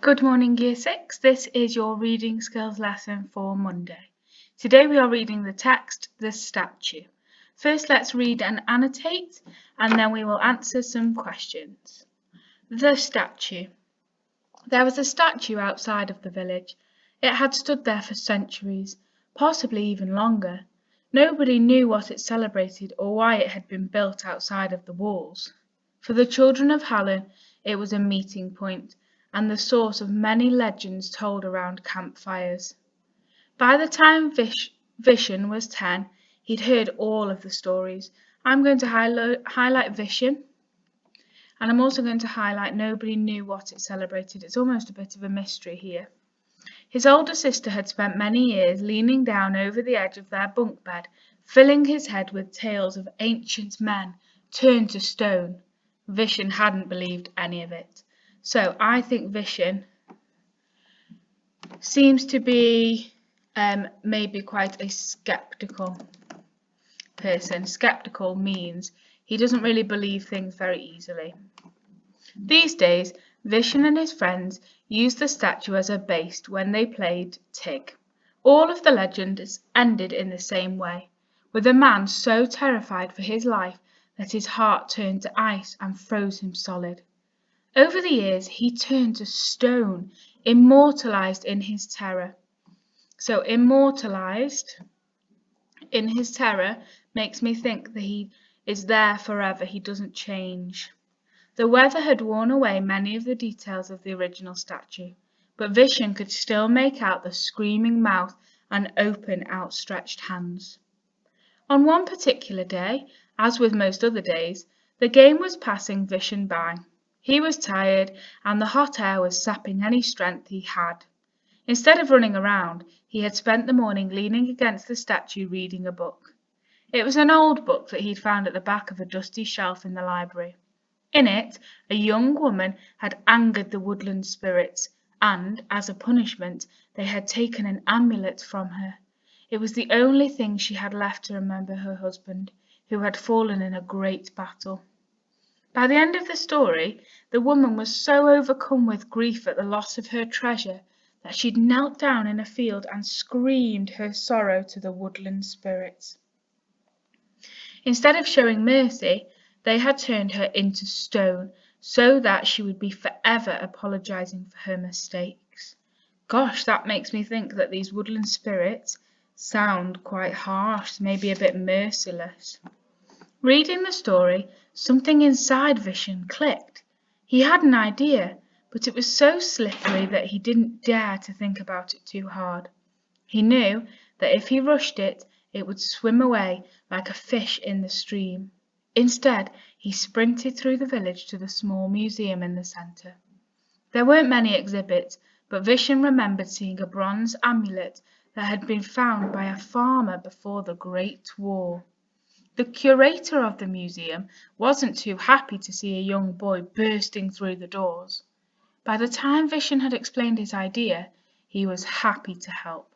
Good morning, Year 6. This is your reading skills lesson for Monday. Today we are reading the text, The Statue. First, let's read and annotate, and then we will answer some questions. The Statue. There was a statue outside of the village. It had stood there for centuries, possibly even longer. Nobody knew what it celebrated or why it had been built outside of the walls. For the children of Hallen, it was a meeting point and the source of many legends told around campfires. By the time Vishen was 10, he'd heard all of the stories. I'm going to highlight Vishen, and I'm also going to highlight nobody knew what it celebrated. It's almost a bit of a mystery here. His older sister had spent many years leaning down over the edge of their bunk bed, filling his head with tales of ancient men turned to stone. Vishen hadn't believed any of it. So I think Vishen seems to be maybe quite a skeptical person. Skeptical means he doesn't really believe things very easily. These days, Vishen and his friends used the statue as a base when they played Tig. All of the legends ended in the same way, with a man so terrified for his life that his heart turned to ice and froze him solid. Over the years, he turned to stone, immortalized in his terror. So immortalized in his terror makes me think that he is there forever. He doesn't change. The weather had worn away many of the details of the original statue, but Vishen could still make out the screaming mouth and open, outstretched hands. On one particular day, as with most other days, the game was passing Vishen by. He was tired, and the hot air was sapping any strength he had. Instead of running around, he had spent the morning leaning against the statue reading a book. It was an old book that he'd found at the back of a dusty shelf in the library. In it, a young woman had angered the woodland spirits, and, as a punishment, they had taken an amulet from her. It was the only thing she had left to remember her husband, who had fallen in a great battle. By the end of the story, the woman was so overcome with grief at the loss of her treasure that she'd knelt down in a field and screamed her sorrow to the woodland spirits. Instead of showing mercy, they had turned her into stone so that she would be forever apologizing for her mistakes. Gosh, that makes me think that these woodland spirits sound quite harsh, maybe a bit merciless. Reading the story, something inside Vishen clicked. He had an idea, but it was so slippery that he didn't dare to think about it too hard. He knew that if he rushed it, it would swim away like a fish in the stream. Instead, he sprinted through the village to the small museum in the centre. There weren't many exhibits, but Vishen remembered seeing a bronze amulet that had been found by a farmer before the Great War. The curator of the museum wasn't too happy to see a young boy bursting through the doors. By the time Vishen had explained his idea, he was happy to help.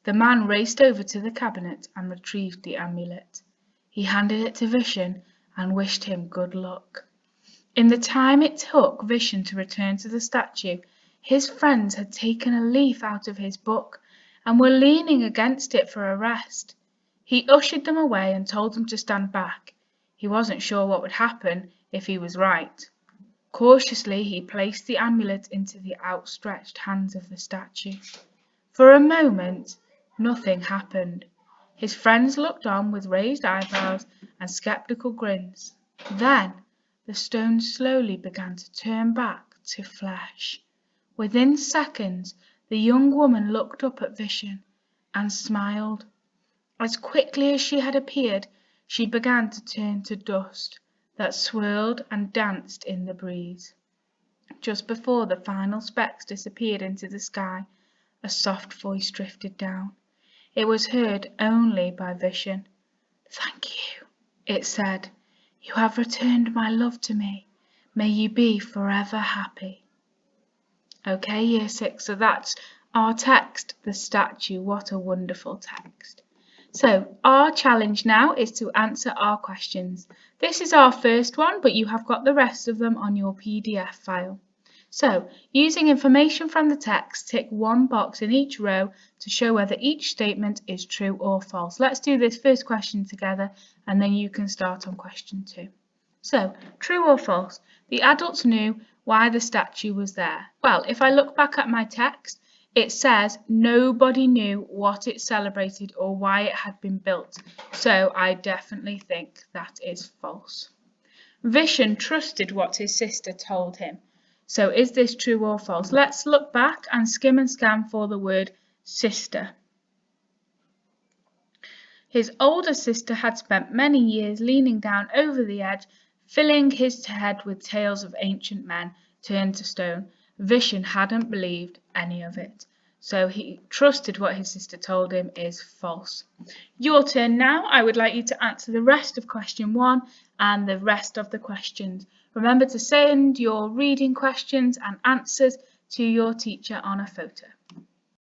The man raced over to the cabinet and retrieved the amulet. He handed it to Vishen and wished him good luck. In the time it took Vishen to return to the statue, his friends had taken a leaf out of his book and were leaning against it for a rest. He ushered them away and told them to stand back. He wasn't sure what would happen if he was right. Cautiously, he placed the amulet into the outstretched hands of the statue. For a moment, nothing happened. His friends looked on with raised eyebrows and skeptical grins. Then, the stone slowly began to turn back to flesh. Within seconds, the young woman looked up at Vishen and smiled. As quickly as she had appeared, she began to turn to dust that swirled and danced in the breeze. Just before the final specks disappeared into the sky, a soft voice drifted down. It was heard only by Vishen. "Thank you," it said. "You have returned my love to me. May you be forever happy." Okay, Year 6, so that's our text, the statue. What a wonderful text. So our challenge now is to answer our questions. This is our first one, but you have got the rest of them on your PDF file. So, using information from the text, tick one box in each row to show whether each statement is true or false. Let's do this first question together and then you can start on question 2. So, true or false? The adults knew why the statue was there. Well, if I look back at my text, it says nobody knew what it celebrated or why it had been built. So, I definitely think that is false. Vishen trusted what his sister told him. So, is this true or false? Let's look back and skim and scan for the word sister. His older sister had spent many years leaning down over the edge, filling his head with tales of ancient men turned to stone. Vishen hadn't believed any of it, so he trusted what his sister told him is false. Your turn now. I would like you to answer the rest of question 1 and the rest of the questions. Remember to send your reading questions and answers to your teacher on a photo.